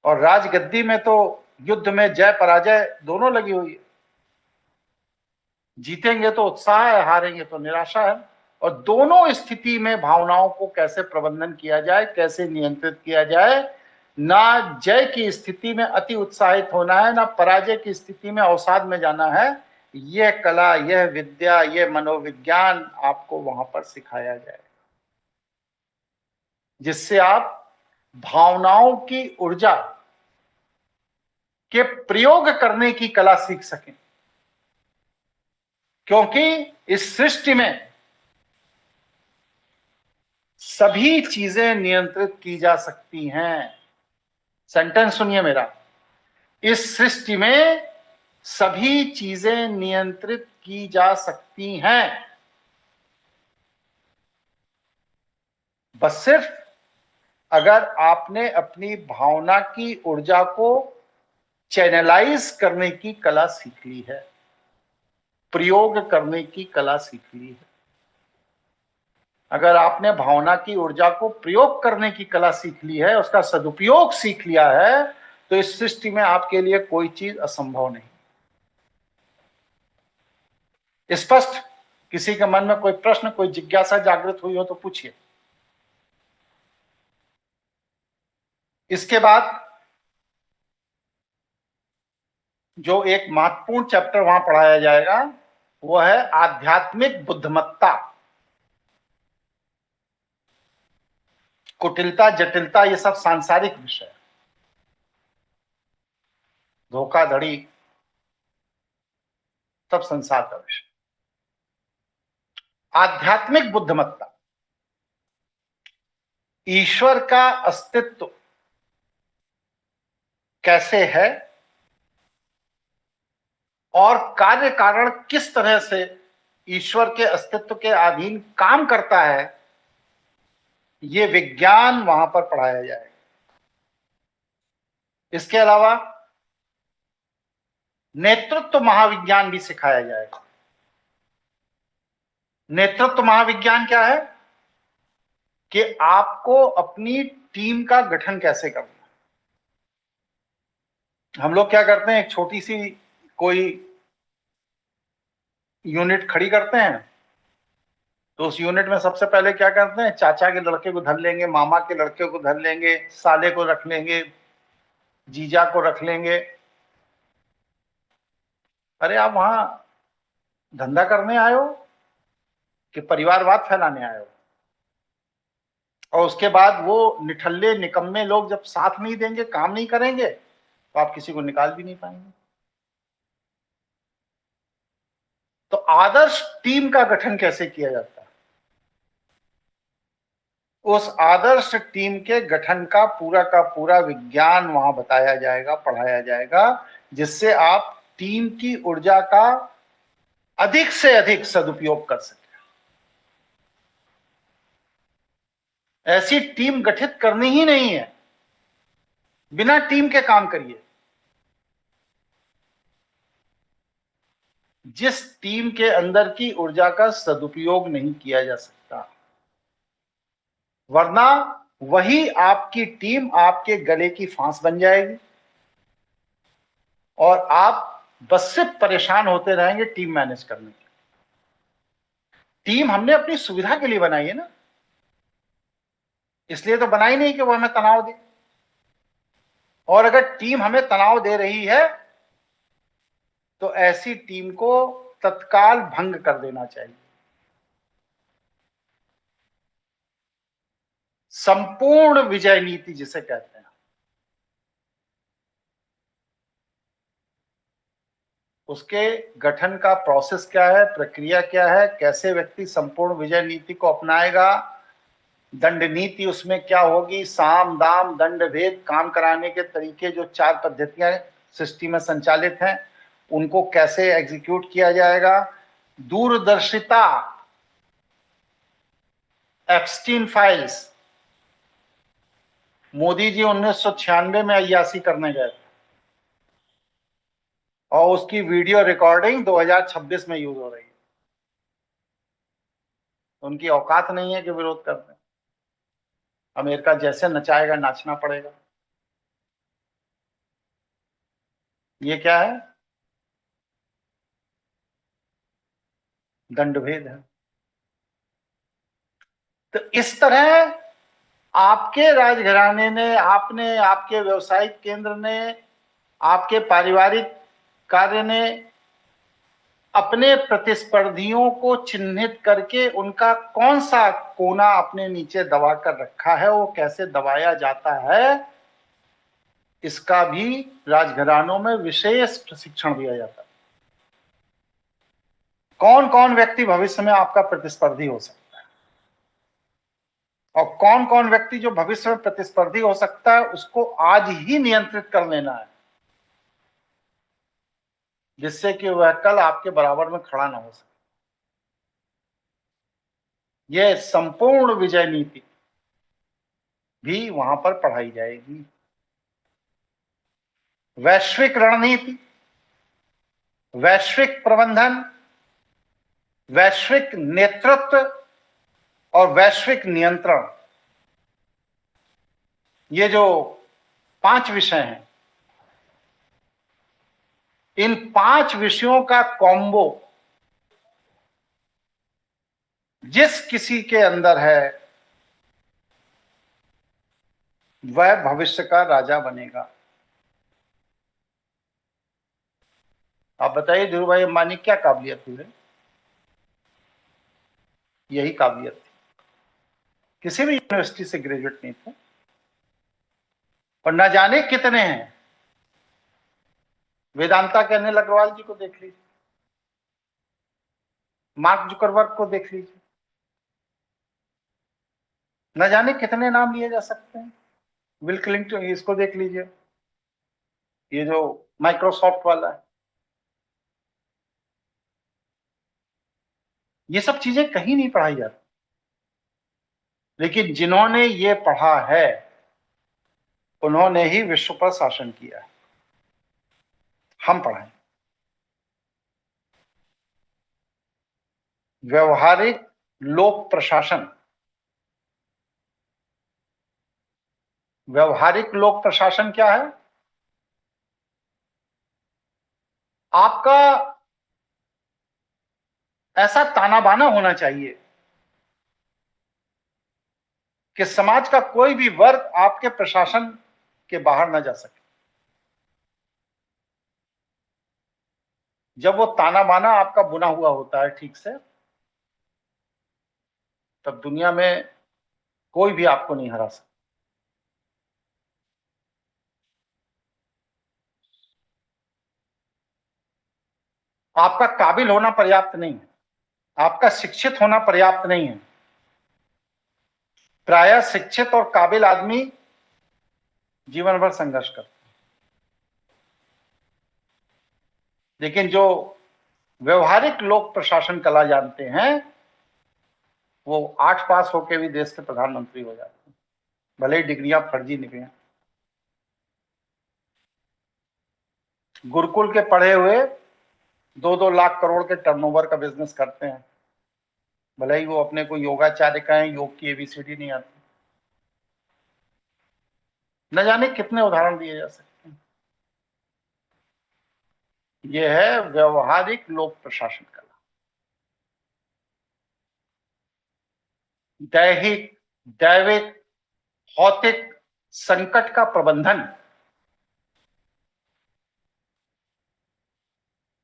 और राजगद्दी में तो युद्ध में जय पराजय दोनों लगी हुई है। जीतेंगे तो उत्साह है, हारेंगे तो निराशा है। और दोनों स्थिति में भावनाओं को कैसे प्रबंधन किया जाए, कैसे नियंत्रित किया जाए। ना जय की स्थिति में अति उत्साहित होना है, ना पराजय की स्थिति में अवसाद में जाना है। यह कला, यह विद्या, यह मनोविज्ञान आपको वहां पर सिखाया जाए, जिससे आप भावनाओं की ऊर्जा के प्रयोग करने की कला सीख सकें। क्योंकि इस सृष्टि में सभी चीजें नियंत्रित की जा सकती हैं। सेंटेंस सुनिए मेरा, इस सृष्टि में सभी चीजें नियंत्रित की जा सकती हैं। बस सिर्फ अगर आपने अपनी भावना की ऊर्जा को चैनलाइज करने की कला सीख ली है, प्रयोग करने की कला सीख ली है। अगर आपने भावना की ऊर्जा को प्रयोग करने की कला सीख ली है, उसका सदुपयोग सीख लिया है, तो इस सृष्टि में आपके लिए कोई चीज असंभव नहीं। स्पष्ट किसी के मन में कोई प्रश्न, कोई जिज्ञासा जागृत हुई हो तो पूछिए। इसके बाद जो एक महत्वपूर्ण चैप्टर वहां पढ़ाया जाएगा वो है आध्यात्मिक बुद्धिमत्ता। कुटिलता, जटिलता, ये सब सांसारिक विषय, धोखाधड़ी, सब संसार का विषय। आध्यात्मिक बुद्धिमत्ता, ईश्वर का अस्तित्व कैसे है और कार्य कारण किस तरह से ईश्वर के अस्तित्व के अधीन काम करता है, ये विज्ञान वहां पर पढ़ाया जाएगा। इसके अलावा नेतृत्व महाविज्ञान भी सिखाया जाएगा। नेतृत्व महाविज्ञान क्या है कि आपको अपनी टीम का गठन कैसे करना। हम लोग क्या करते हैं, एक छोटी सी कोई यूनिट खड़ी करते हैं तो उस यूनिट में सबसे पहले क्या करते हैं, चाचा के लड़के को धर लेंगे, मामा के लड़के को धर लेंगे, साले को रख लेंगे, जीजा को रख लेंगे। अरे आप वहां धंधा करने आए हो कि परिवारवाद फैलाने आए हो? और उसके बाद वो निठल्ले निकम्मे लोग जब साथ नहीं देंगे, काम नहीं करेंगे, तो आप किसी को निकाल भी नहीं पाएंगे। तो आदर्श टीम का गठन कैसे किया जाता है, उस आदर्श टीम के गठन का पूरा विज्ञान वहां बताया जाएगा, पढ़ाया जाएगा, जिससे आप टीम की ऊर्जा का अधिक से अधिक सदुपयोग कर सके। ऐसी टीम गठित करनी ही नहीं है, बिना टीम के काम करिए। जिस टीम के अंदर की ऊर्जा का सदुपयोग नहीं किया जा सकता, वरना वही आपकी टीम आपके गले की फांस बन जाएगी और आप बस सिर्फ परेशान होते रहेंगे टीम मैनेज करने के। टीम हमने अपनी सुविधा के लिए बनाई है ना, इसलिए तो बनाई नहीं कि वो हमें तनाव दे। और अगर टीम हमें तनाव दे रही है तो ऐसी टीम को तत्काल भंग कर देना चाहिए। संपूर्ण विजय नीति जिसे कहते हैं, उसके गठन का प्रोसेस क्या है, प्रक्रिया क्या है, कैसे व्यक्ति संपूर्ण विजय नीति को अपनाएगा, दंड नीति उसमें क्या होगी, साम दाम दंड भेद, काम कराने के तरीके, जो 4 पद्धतियां सृष्टि में संचालित हैं, उनको कैसे एग्जीक्यूट किया जाएगा, दूरदर्शिता, एप्स्टीन फाइल्स। मोदी जी 1996 में अय्यासी करने गए थे और उसकी वीडियो रिकॉर्डिंग 2026 में यूज हो रही है। उनकी औकात नहीं है कि विरोध कर दें। अमेरिका जैसे नचाएगा नाचना पड़ेगा। ये क्या है, दंडभेद है। तो इस तरह आपके राजघराने ने, आपने, आपके व्यवसायिक केंद्र ने, आपके पारिवारिक कार्य ने अपने प्रतिस्पर्धियों को चिन्हित करके उनका कौन सा कोना अपने नीचे दबा कर रखा है, वो कैसे दबाया जाता है, इसका भी राजघरानों में विशेष प्रशिक्षण दिया जाता है। कौन कौन व्यक्ति भविष्य में आपका प्रतिस्पर्धी हो सकता है और कौन कौन व्यक्ति जो भविष्य में प्रतिस्पर्धी हो सकता है, उसको आज ही नियंत्रित कर लेना है, जिससे कि वह कल आपके बराबर में खड़ा ना हो सके। यह संपूर्ण विजय नीति भी वहां पर पढ़ाई जाएगी। वैश्विक रणनीति, वैश्विक प्रबंधन, वैश्विक नेतृत्व और वैश्विक नियंत्रण, ये जो 5 विषय हैं, इन 5 विषयों का कॉम्बो जिस किसी के अंदर है वह भविष्य का राजा बनेगा। आप बताइए धीरू भाई अंबानी क्या काबिलियत हुई है? यही काबिलियत थी। किसी भी यूनिवर्सिटी से ग्रेजुएट नहीं थे और न जाने कितने हैं। वेदांता के अनिल अग्रवाल जी को देख लीजिए, मार्क जुकरबर्ग को देख लीजिए, न जाने कितने नाम लिए जा सकते हैं। बिल क्लिंटन, इसको देख लीजिए, ये जो माइक्रोसॉफ्ट वाला है। ये सब चीजें कहीं नहीं पढ़ाई जाती, लेकिन जिन्होंने ये पढ़ा है उन्होंने ही विश्व पर शासन किया है। हम पढ़ाएं। व्यवहारिक लोक प्रशासन। व्यवहारिक लोक प्रशासन क्या है? आपका ऐसा ताना बाना होना चाहिए कि समाज का कोई भी वर्ग आपके प्रशासन के बाहर ना जा सके। जब वो ताना बाना आपका बुना हुआ होता है ठीक से, तब दुनिया में कोई भी आपको नहीं हरा सकता। आपका काबिल होना पर्याप्त नहीं है, आपका शिक्षित होना पर्याप्त नहीं है। प्रायः शिक्षित और काबिल आदमी जीवन भर संघर्ष करते हैं, लेकिन जो व्यवहारिक लोक प्रशासन कला जानते हैं वो 8 पास होकर भी देश के प्रधानमंत्री हो जाते हैं, भले ही डिग्रियां फर्जी निकलें। गुरुकुल के पढ़े हुए 2-2 लाख करोड़ के टर्नओवर का बिजनेस करते हैं, भले ही वो अपने को योगाचार्य कहें, योग की एबीसीडी नहीं आती। न जाने कितने उदाहरण दिए जा सकते हैं। यह है व्यवहारिक लोक प्रशासन कला। दैहिक, दैविक, भौतिक संकट का प्रबंधन।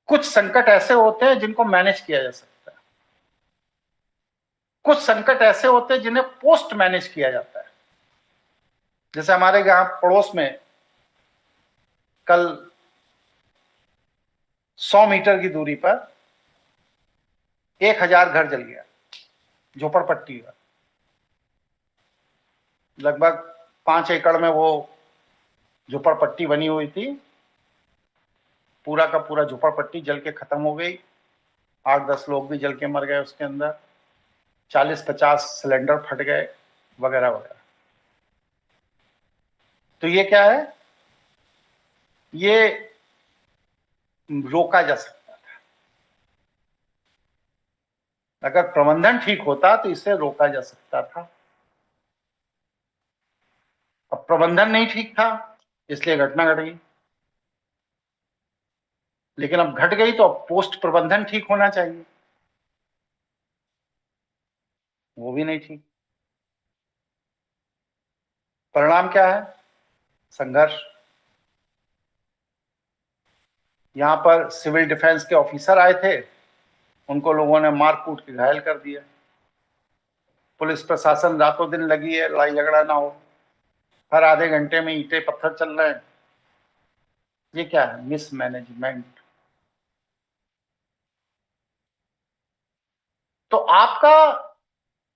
कुछ संकट ऐसे होते हैं जिनको मैनेज किया जा सकता है, कुछ संकट ऐसे होते हैं जिन्हें पोस्ट मैनेज किया जाता है। जैसे हमारे यहां पड़ोस में कल 100 मीटर की दूरी पर 1000 घर जल गया, झोपड़पट्टी का। लगभग 5 एकड़ में वो झोपड़पट्टी बनी हुई थी, पूरा का पूरा झोपड़पट्टी जल के खत्म हो गई। 8-10 लोग भी जल के मर गए उसके अंदर, 40-50 सिलेंडर फट गए, वगैरह वगैरह। तो ये क्या है? ये रोका जा सकता था। अगर प्रबंधन ठीक होता तो इसे रोका जा सकता था। अब प्रबंधन नहीं ठीक था, इसलिए घटना घट गई। लेकिन अब घट गई तो अब पोस्ट प्रबंधन ठीक होना चाहिए, वो भी नहीं ठीक। परिणाम क्या है? संघर्ष। यहां पर सिविल डिफेंस के ऑफिसर आए थे, उनको लोगों ने मार कूट के घायल कर दिया। पुलिस प्रशासन रातों दिन लगी है लड़ाई झगड़ा ना हो, हर आधे घंटे में ईंटें पत्थर चल रहे हैं। ये क्या है? मिसमैनेजमेंट। तो आपका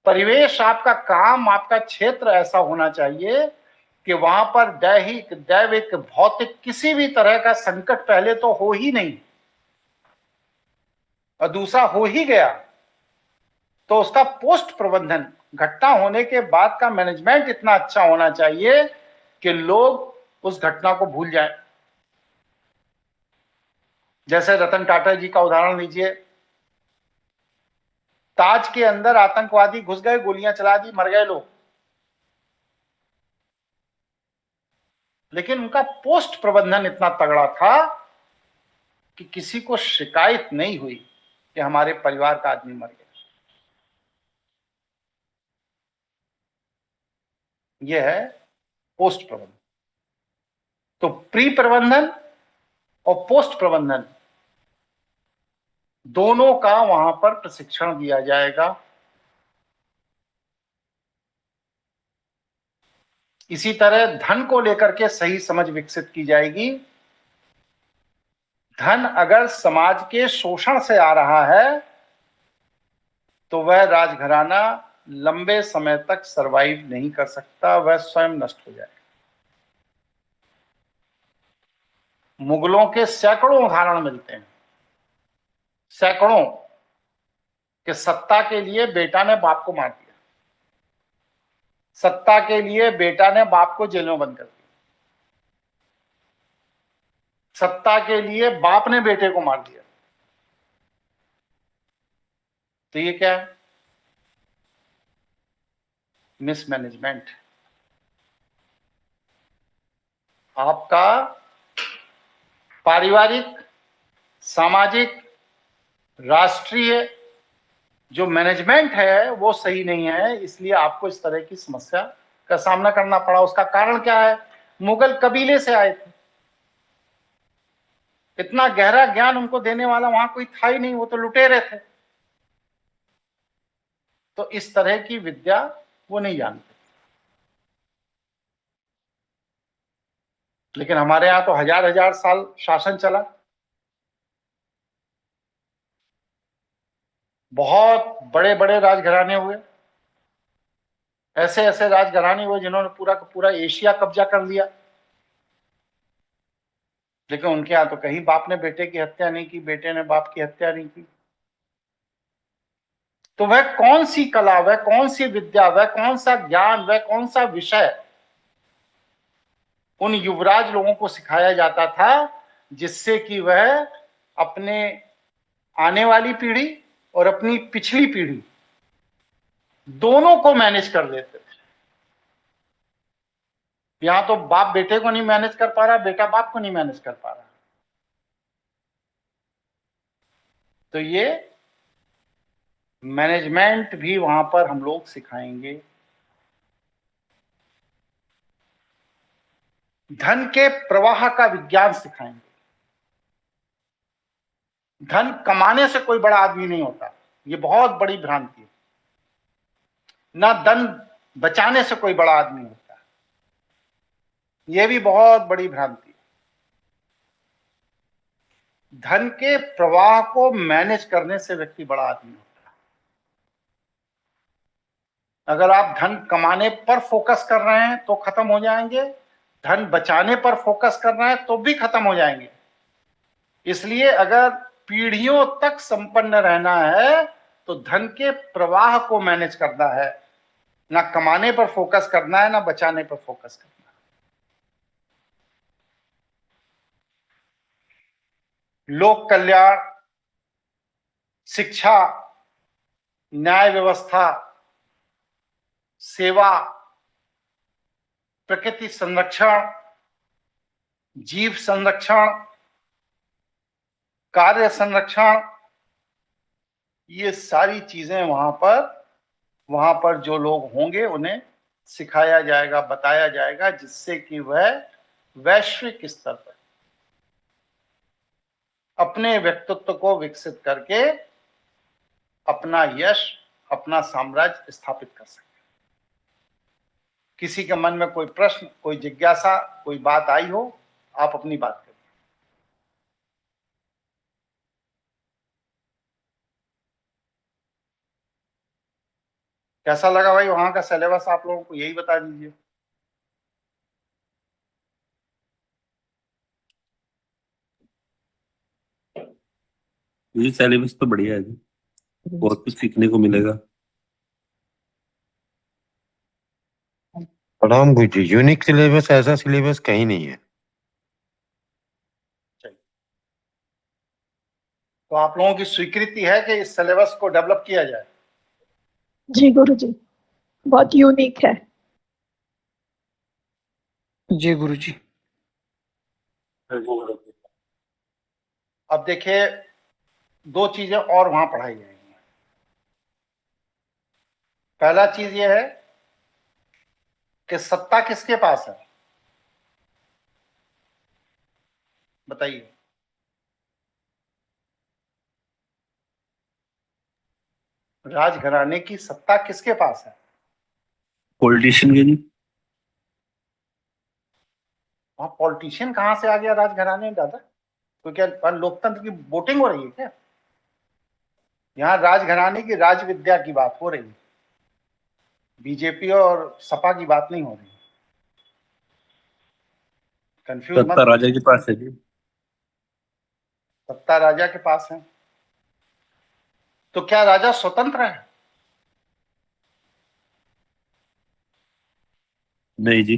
परिवेश, आपका काम, आपका क्षेत्र ऐसा होना चाहिए कि वहां पर दैहिक, दैविक, भौतिक किसी भी तरह का संकट पहले तो हो ही नहीं, और दूसरा हो ही गया तो उसका पोस्ट प्रबंधन, घटना होने के बाद का मैनेजमेंट इतना अच्छा होना चाहिए कि लोग उस घटना को भूल जाएं। जैसे रतन टाटा जी का उदाहरण लीजिए, ताज के अंदर आतंकवादी घुस गए, गोलियां चला दी, मर गए लोग, लेकिन उनका पोस्ट प्रबंधन इतना तगड़ा था कि किसी को शिकायत नहीं हुई कि हमारे परिवार का आदमी मर गया। यह है पोस्ट प्रबंधन। तो प्री प्रबंधन और पोस्ट प्रबंधन दोनों का वहां पर प्रशिक्षण दिया जाएगा। इसी तरह धन को लेकर के सही समझ विकसित की जाएगी। धन अगर समाज के शोषण से आ रहा है तो वह राजघराना लंबे समय तक सरवाइव नहीं कर सकता, वह स्वयं नष्ट हो जाएगा। मुगलों के सैकड़ों उदाहरण मिलते हैं, सैकड़ों, कि सत्ता के लिए बेटा ने बाप को मार दिया, सत्ता के लिए बेटा ने बाप को जेल में बंद कर दिया, सत्ता के लिए बाप ने बेटे को मार दिया। तो ये क्या है? मिसमैनेजमेंट। आपका पारिवारिक, सामाजिक, राष्ट्रीय जो मैनेजमेंट है वो सही नहीं है, इसलिए आपको इस तरह की समस्या का सामना करना पड़ा। उसका कारण क्या है? मुगल कबीले से आए थे, इतना गहरा ज्ञान उनको देने वाला वहां कोई था ही नहीं, वो तो लुटेरे थे। तो इस तरह की विद्या वो नहीं जानते। लेकिन हमारे यहां तो हजार हजार साल शासन चला, बहुत बड़े बड़े राजघराने हुए, ऐसे ऐसे राजघराने हुए जिन्होंने पूरा का पूरा एशिया कब्जा कर लिया। लेकिन उनके यहां तो कहीं बाप ने बेटे की हत्या नहीं की, बेटे ने बाप की हत्या नहीं की। तो वह कौन सी कला, वह कौन सी विद्या, वह कौन सा ज्ञान, वह कौन सा विषय उन युवराज लोगों को सिखाया जाता था जिससे कि वह अपने आने वाली पीढ़ी और अपनी पिछली पीढ़ी दोनों को मैनेज कर लेते थे। यहां तो बाप बेटे को नहीं मैनेज कर पा रहा, बेटा बाप को नहीं मैनेज कर पा रहा। तो ये मैनेजमेंट भी वहां पर हम लोग सिखाएंगे। धन के प्रवाह का विज्ञान सिखाएंगे। धन कमाने से कोई बड़ा आदमी नहीं होता, ये बहुत बड़ी भ्रांति है। ना धन बचाने से कोई बड़ा आदमी होता, ये भी बहुत बड़ी भ्रांति है। धन के प्रवाह को मैनेज करने से व्यक्ति बड़ा आदमी होता है। अगर आप धन कमाने पर फोकस कर रहे हैं तो खत्म हो जाएंगे, धन बचाने पर फोकस कर रहे हैं तो भी खत्म हो जाएंगे। इसलिए अगर पीढ़ियों तक संपन्न रहना है तो धन के प्रवाह को मैनेज करना है, ना कमाने पर फोकस करना है, ना बचाने पर फोकस करना है। लोक कल्याण, शिक्षा, न्याय व्यवस्था, सेवा, प्रकृति संरक्षण, जीव संरक्षण, कार्य संरक्षण, ये सारी चीजें वहां पर जो लोग होंगे उन्हें सिखाया जाएगा, बताया जाएगा, जिससे कि वह वैश्विक स्तर पर अपने व्यक्तित्व को विकसित करके अपना यश, अपना साम्राज्य स्थापित कर सके। किसी के मन में कोई प्रश्न, कोई जिज्ञासा, कोई बात आई हो, आप अपनी बात करिए। कैसा लगा भाई वहां का सिलेबस? आप लोगों को यही बता दीजिए। ये सिलेबस तो बढ़िया है जी, बहुत कुछ सीखने को मिलेगा। प्रणाम गुरु जी। यूनिक सिलेबस, ऐसा सिलेबस कहीं नहीं है। तो आप लोगों की स्वीकृति है कि इस सिलेबस को डेवलप किया जाए? जी गुरुजी, बहुत यूनिक है। जी गुरुजी। अब देखिए, दो चीजें और वहां पढ़ाई जाएंगी। पहला चीज यह है कि सत्ता किसके पास है? बताइए। राजघराने की सत्ता किसके पास है? पॉलिटिशियन के जी। वहां पॉलिटिशियन कहां से आ गया राजघराने में दादा? तो क्या लोकतंत्र की वोटिंग हो रही है क्या? यहाँ राजघराने की राजविद्या की बात हो रही है, बीजेपी और सपा की बात नहीं हो रही। कंफ्यूज सत्ता मत। राजा के पास है जी। सत्ता राजा के पास है, तो क्या राजा स्वतंत्र है? नहीं जी।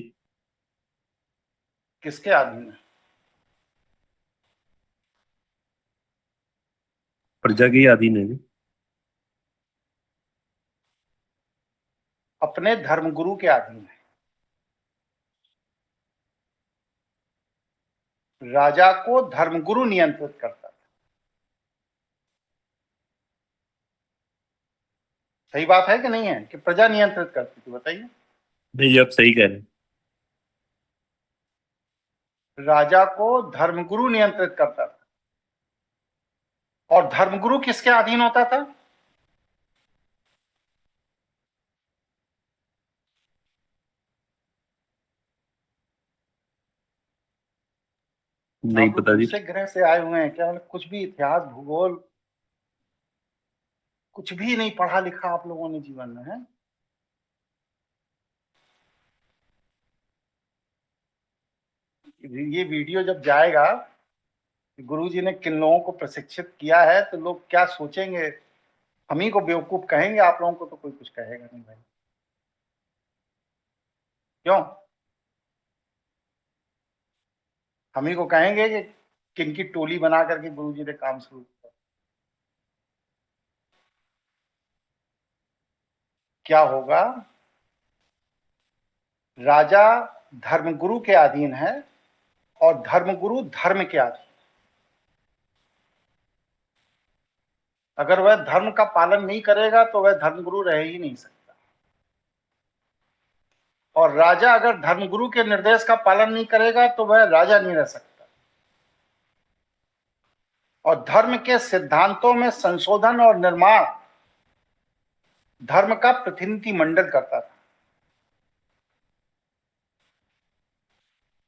किसके अधीन है? प्रजा के ही अधीन है जी। अपने धर्मगुरु के अधीन है। राजा को धर्मगुरु नियंत्रित करता है। सही बात है कि नहीं है कि प्रजा नियंत्रित करती थी? बताइए। नहीं जी, आप सही कह रहे हैं। राजा को धर्मगुरु नियंत्रित करता था। और धर्मगुरु किसके अधीन होता था? नहीं आप लोग पता जी। दूसरे ग्रह से आए हुए हैं क्या? मतलब कुछ भी इतिहास भूगोल कुछ भी नहीं पढ़ा लिखा आप लोगों ने जीवन में, है? ये वीडियो जब जाएगा, गुरुजी ने किन लोगों को प्रशिक्षित किया है, तो लोग क्या सोचेंगे? हम ही को बेवकूफ कहेंगे, आप लोगों को तो कोई कुछ कहेगा नहीं भाई। क्यों? हम ही को कहेंगे कि किनकी टोली बना करके गुरुजी ने काम शुरू किया। क्या होगा? राजा धर्मगुरु के अधीन है और धर्मगुरु धर्म के अधीन। अगर वह धर्म का पालन नहीं करेगा तो वह धर्मगुरु रह ही नहीं सकता। और राजा अगर धर्मगुरु के निर्देश का पालन नहीं करेगा तो वह राजा नहीं रह सकता। और धर्म के सिद्धांतों में संशोधन और निर्माण धर्म का प्रतिनिधि मंडल करता था।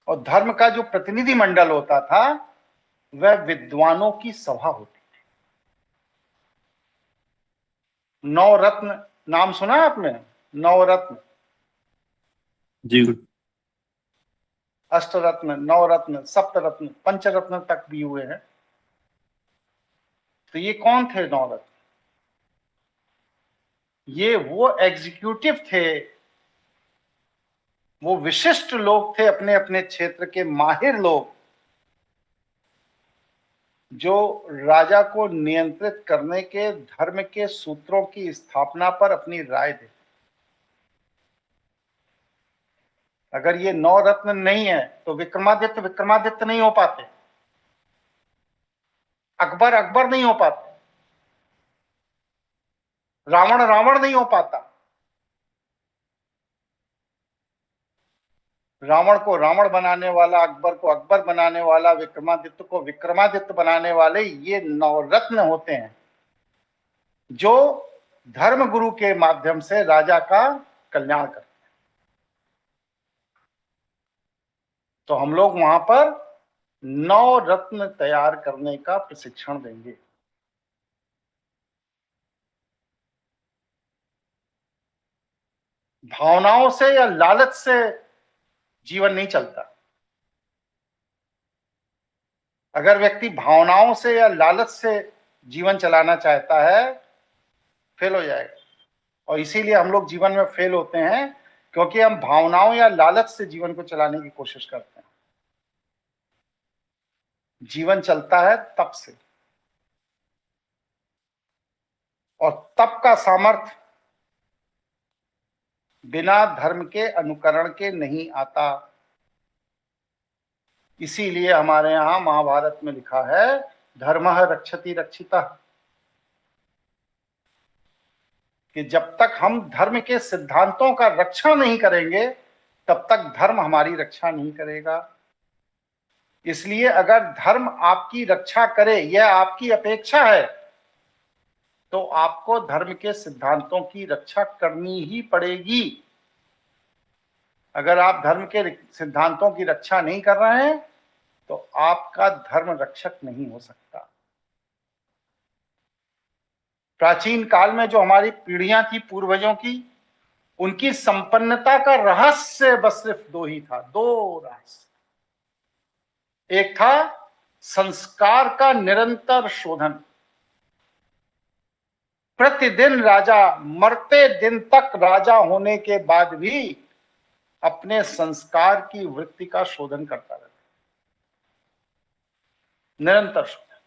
और धर्म का जो प्रतिनिधि मंडल होता था वह विद्वानों की सभा होती थी। नवरत्न नाम सुना है आपने? नवरत्न, जी। अष्टरत्न, नवरत्न, सप्तरत्न, पंचरत्न तक भी हुए हैं। तो ये कौन थे नवरत्न? ये वो एग्जीक्यूटिव थे, वो विशिष्ट लोग थे, अपने अपने क्षेत्र के माहिर लोग, जो राजा को नियंत्रित करने के धर्म के सूत्रों की स्थापना पर अपनी राय देते। अगर ये नवरत्न नहीं है तो विक्रमादित्य विक्रमादित्य नहीं हो पाते, अकबर अकबर नहीं हो पाते, रावण रावण नहीं हो पाता, रावण को रावण बनाने वाला, अकबर को अकबर बनाने वाला, विक्रमादित्य को विक्रमादित्य बनाने वाले ये नवरत्न होते हैं, जो धर्मगुरु के माध्यम से राजा का कल्याण करते हैं। तो हम लोग वहां पर नवरत्न तैयार करने का प्रशिक्षण देंगे। भावनाओं से या लालच से जीवन नहीं चलता। अगर व्यक्ति भावनाओं से या लालच से जीवन चलाना चाहता है, फेल हो जाएगा। और इसीलिए हम लोग जीवन में फेल होते हैं, क्योंकि हम भावनाओं या लालच से जीवन को चलाने की कोशिश करते हैं। जीवन चलता है तप से, और तप का सामर्थ्य बिना धर्म के अनुकरण के नहीं आता। इसीलिए हमारे यहां महाभारत में लिखा है, धर्मः रक्षति रक्षितः, कि जब तक हम धर्म के सिद्धांतों का रक्षण नहीं करेंगे तब तक धर्म हमारी रक्षा नहीं करेगा। इसलिए अगर धर्म आपकी रक्षा करे, यह आपकी अपेक्षा है, तो आपको धर्म के सिद्धांतों की रक्षा करनी ही पड़ेगी। अगर आप धर्म के सिद्धांतों की रक्षा नहीं कर रहे हैं तो आपका धर्म रक्षक नहीं हो सकता। प्राचीन काल में जो हमारी पीढ़ियां थी पूर्वजों की, उनकी संपन्नता का रहस्य बस सिर्फ दो ही था, दो रहस्य। एक था संस्कार का निरंतर शोधन। प्रतिदिन राजा मरते दिन तक राजा होने के बाद भी अपने संस्कार की वृत्ति का शोधन करता रहता, निरंतर शोधन।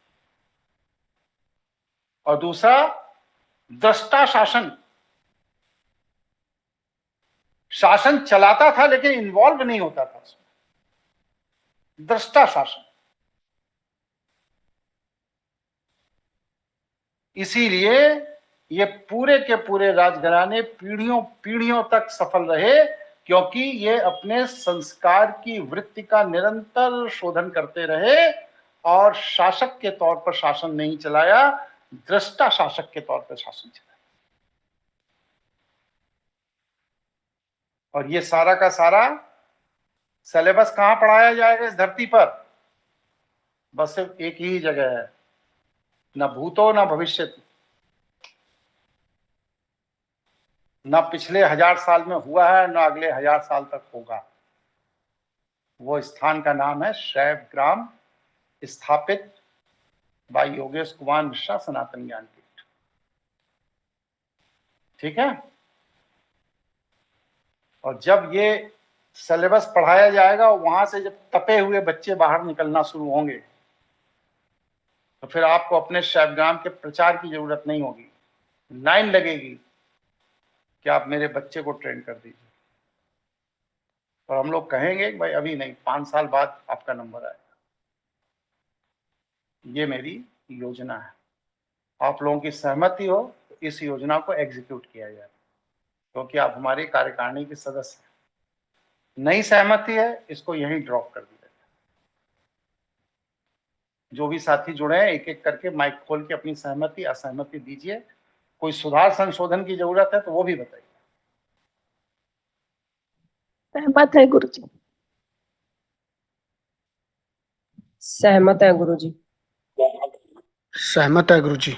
और दूसरा दृष्टा शासन। शासन चलाता था लेकिन इन्वॉल्व नहीं होता था उसमें, दृष्टा शासन। इसीलिए ये पूरे के पूरे राजघराने पीढ़ियों पीढ़ियों तक सफल रहे, क्योंकि ये अपने संस्कार की वृत्ति का निरंतर शोधन करते रहे और शासक के तौर पर शासन नहीं चलाया, दृष्टा शासक के तौर पर शासन चलाया। और ये सारा का सारा सिलेबस कहां पढ़ाया जाएगा इस धरती पर? बस सिर्फ एक ही जगह है, न भूतो न भविष्यति। न पिछले 1000 साल में हुआ है, न अगले 1000 साल तक होगा। वो स्थान का नाम है शैव ग्राम, स्थापित बाय योगेश कुमार मिश्रा सनातन ज्ञानपीठ। ठीक है। और जब ये सिलेबस पढ़ाया जाएगा, वहां से जब तपे हुए बच्चे बाहर निकलना शुरू होंगे, तो फिर आपको अपने शैवग्राम के प्रचार की जरूरत नहीं होगी। लाइन लगेगी कि आप मेरे बच्चे को ट्रेन कर दीजिए। और हम लोग कहेंगे कि भाई अभी नहीं, 5 साल बाद आपका नंबर आएगा। ये मेरी योजना है। आप लोगों की सहमति हो तो इस योजना को एग्जीक्यूट किया जाए, क्योंकि आप हमारी कार्यकारिणी के सदस्य हैं। नहीं सहमति है, इसको यहीं ड्रॉप कर दिया जाए। जो भी साथी जुड़े हैं, एक एक करके माइक खोल के अपनी सहमति असहमति दीजिए। कोई सुधार संशोधन की जरूरत है तो वो भी बताइए। सहमत है गुरुजी। सहमत है गुरुजी। सहमत है गुरुजी।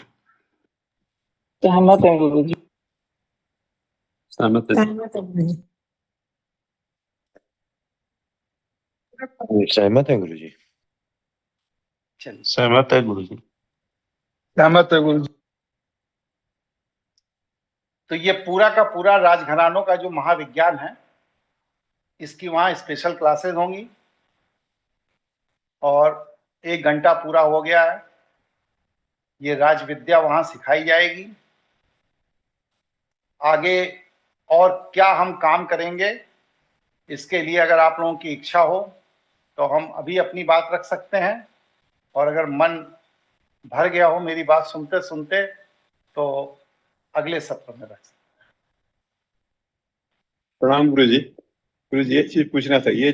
सहमत है गुरुजी। सहमत है। सहमत है गुरुजी। सहमत है गुरुजी। चलिए, सहमत है गुरुजी। सहमत है गुरुजी। तो ये पूरा का पूरा राजघरानों का जो महाविज्ञान है, इसकी वहां स्पेशल क्लासेस होंगी और 1 घंटा पूरा हो गया है। ये राजविद्या वहां सिखाई जाएगी। आगे और क्या हम काम करेंगे, इसके लिए अगर आप लोगों की इच्छा हो तो हम अभी अपनी बात रख सकते हैं, और अगर मन भर गया हो मेरी बात सुनते सुनते तो अगले सत्र में रख सकते हैं। प्रणाम गुरुजी। गुरुजी एक चीज पूछना था, ये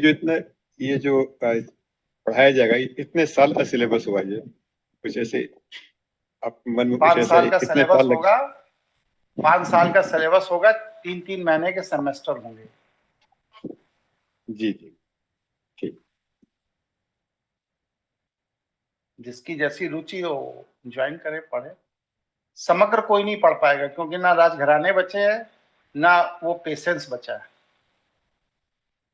जो पढ़ाया जाएगा, इतने साल का सिलेबस हुआ? ये कुछ ऐसे आप मन में कुछ 5 ऐसा साल का कितने सिलेबस साल होगा। 5 साल का सिलेबस होगा, 3-3 महीने के सेमेस्टर होंगे। जी जी ठीक। जिसकी जैसी रुचि हो ज्वाइन करे, पढ़े। समग्र कोई नहीं पढ़ पाएगा, क्योंकि ना राजघराने बचे हैं ना वो पेशेंस बचा है।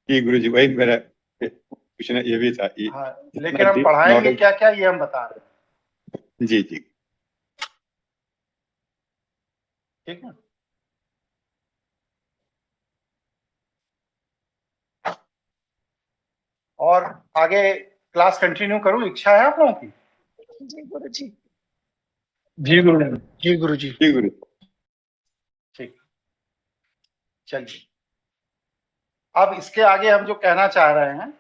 जी गुरुजी, वही मेरा पूछना ये भी था। हाँ, लेकिन हम पढ़ाएंगे क्या क्या ये हम बता रहे हैं। जी जी ठीक है। और आगे क्लास कंटिन्यू करूं, इच्छा है आप लोगों की? जी गुरुजी। जी गुरुजी। जी गुरुजी। जी गुरु। ठीक, चलिए। अब इसके आगे हम जो कहना चाह रहे हैं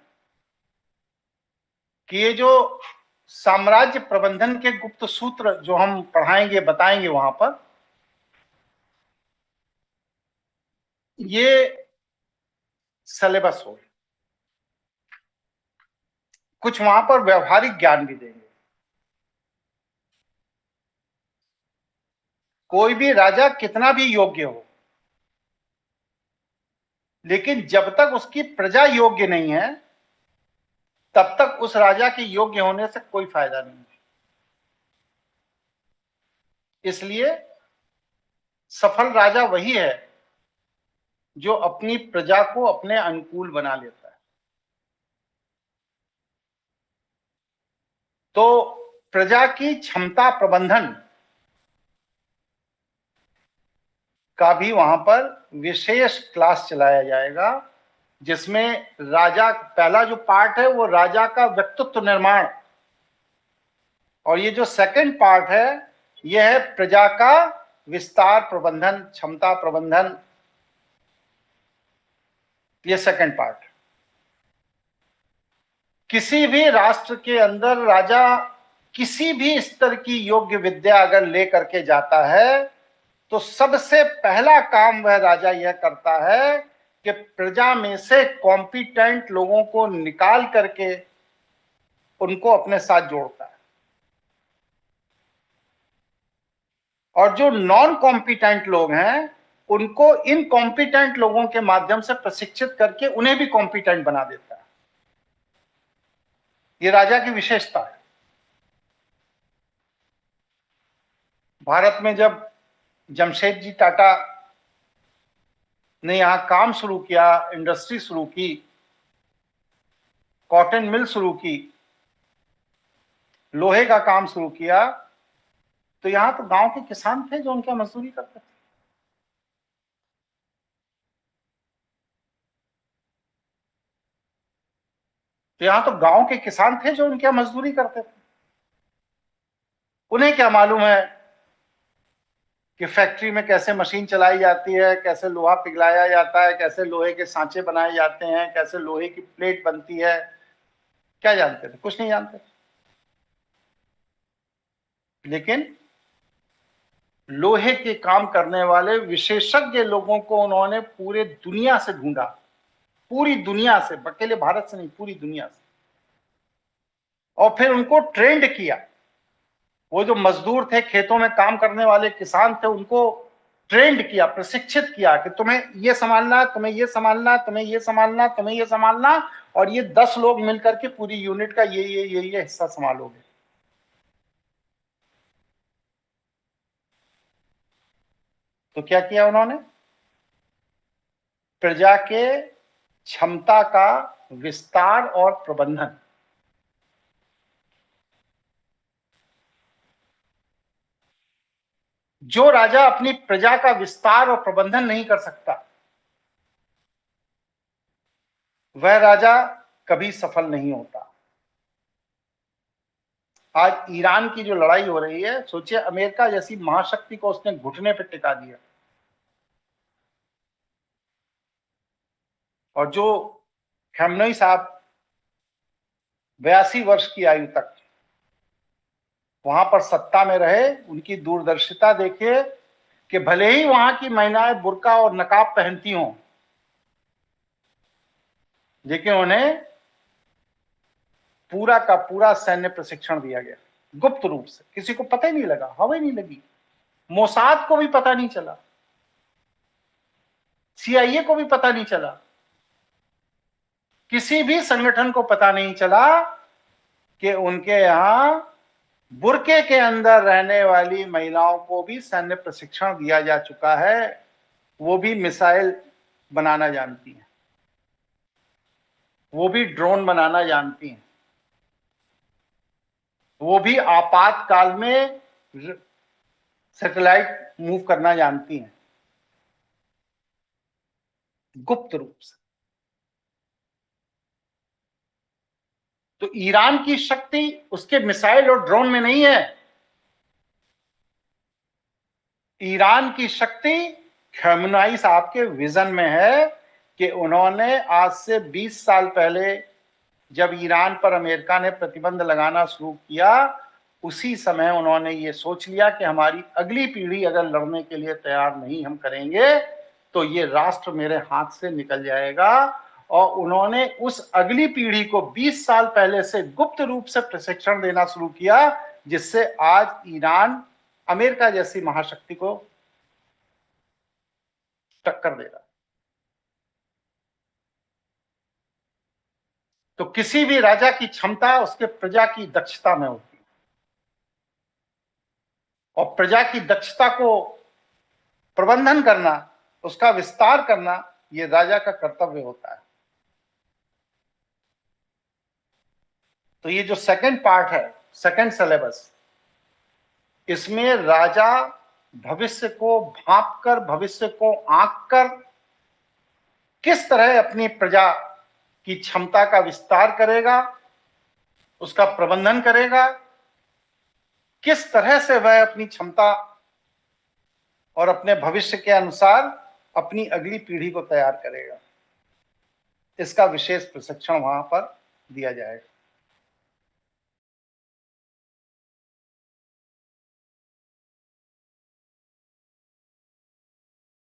कि ये जो साम्राज्य प्रबंधन के गुप्त सूत्र जो हम पढ़ाएंगे बताएंगे वहां पर, ये सिलेबस हो, कुछ वहां पर व्यवहारिक ज्ञान भी देंगे। कोई भी राजा कितना भी योग्य हो, लेकिन जब तक उसकी प्रजा योग्य नहीं है तब तक उस राजा के योग्य होने से कोई फायदा नहीं है। इसलिए सफल राजा वही है जो अपनी प्रजा को अपने अनुकूल बना लेता है। तो प्रजा की क्षमता प्रबंधन का भी वहां पर विशेष क्लास चलाया जाएगा, जिसमें राजा, पहला जो पार्ट है वो राजा का व्यक्तित्व निर्माण, और ये जो सेकंड पार्ट है यह है प्रजा का विस्तार प्रबंधन, क्षमता प्रबंधन, ये सेकंड पार्ट। किसी भी राष्ट्र के अंदर राजा किसी भी स्तर की योग्य विद्या अगर लेकर के जाता है तो सबसे पहला काम वह राजा यह करता है कि प्रजा में से कॉम्पिटेंट लोगों को निकाल करके उनको अपने साथ जोड़ता है, और जो नॉन कॉम्पिटेंट लोग हैं उनको इन कॉम्पिटेंट लोगों के माध्यम से प्रशिक्षित करके उन्हें भी कॉम्पिटेंट बना देता है। ये राजा की विशेषता है। भारत में जब जमशेद जी टाटा ने यहां काम शुरू किया, इंडस्ट्री शुरू की, कॉटन मिल शुरू की, लोहे का काम शुरू किया, तो यहां तो गांव के किसान थे जो उनका मजदूरी करते थे। तो यहां तो गांव के किसान थे जो उनकी मजदूरी करते थे। उन्हें क्या मालूम है कि फैक्ट्री में कैसे मशीन चलाई जाती है, कैसे लोहा पिघलाया जाता है, कैसे लोहे के सांचे बनाए जाते हैं, कैसे लोहे की प्लेट बनती है। क्या जानते थे? कुछ नहीं जानते थे। लेकिन लोहे के काम करने वाले विशेषज्ञ लोगों को उन्होंने पूरे दुनिया से ढूंढा, पूरी दुनिया से, अकेले भारत से नहीं, पूरी दुनिया से, और फिर उनको ट्रेंड किया। वो जो मजदूर थे, खेतों में काम करने वाले किसान थे, उनको ट्रेंड किया, प्रशिक्षित किया कि तुम्हें ये संभालना, तुम्हें ये संभालना, तुम्हें ये संभालना, तुम्हें ये संभालना, और ये 10 लोग मिलकर के पूरी यूनिट का ये हिस्सा संभालोगे। तो क्या किया उन्होंने? प्रजा के क्षमता का विस्तार और प्रबंधन। जो राजा अपनी प्रजा का विस्तार और प्रबंधन नहीं कर सकता, वह राजा कभी सफल नहीं होता। आज ईरान की जो लड़ाई हो रही है, सोचिए, अमेरिका जैसी महाशक्ति को उसने घुटने पर टिका दिया, और जो खamenei साहब 82 वर्ष की आयु तक वहां पर सत्ता में रहे, उनकी दूरदर्शिता देखिए कि भले ही वहां की महिलाएं बुर्का और नकाब पहनती हों, लेकिन उन्हें पूरा का पूरा सैन्य प्रशिक्षण दिया गया, गुप्त रूप से। किसी को पता ही नहीं लगा, हवा ही नहीं लगी, मोसाद को भी पता नहीं चला, CIA को भी पता नहीं चला, किसी भी संगठन को पता नहीं चला कि उनके यहां बुर्के के अंदर रहने वाली महिलाओं को भी सैन्य प्रशिक्षण दिया जा चुका है। वो भी मिसाइल बनाना जानती हैं, वो भी ड्रोन बनाना जानती हैं, वो भी आपातकाल में सैटेलाइट मूव करना जानती हैं, गुप्त रूप से। तो ईरान की शक्ति उसके मिसाइल और ड्रोन में नहीं है। ईरान की शक्ति खamenei साहब के विजन में है कि उन्होंने आज से 20 साल पहले जब ईरान पर अमेरिका ने प्रतिबंध लगाना शुरू किया, उसी समय उन्होंने ये सोच लिया कि हमारी अगली पीढ़ी अगर लड़ने के लिए तैयार नहीं हम करेंगे तो ये राष्ट्र मेरे हाथ से निकल जाएगा, और उन्होंने उस अगली पीढ़ी को 20 साल पहले से गुप्त रूप से प्रशिक्षण देना शुरू किया, जिससे आज ईरान अमेरिका जैसी महाशक्ति को टक्कर दे रहा है। तो किसी भी राजा की क्षमता उसके प्रजा की दक्षता में होती है, और प्रजा की दक्षता को प्रबंधन करना, उसका विस्तार करना, ये राजा का कर्तव्य होता है। तो ये जो सेकंड पार्ट है, सेकंड सिलेबस, इसमें राजा भविष्य को भांप कर, भविष्य को आंक कर किस तरह अपनी प्रजा की क्षमता का विस्तार करेगा, उसका प्रबंधन करेगा, किस तरह से वह अपनी क्षमता और अपने भविष्य के अनुसार अपनी अगली पीढ़ी को तैयार करेगा, इसका विशेष प्रशिक्षण वहां पर दिया जाएगा।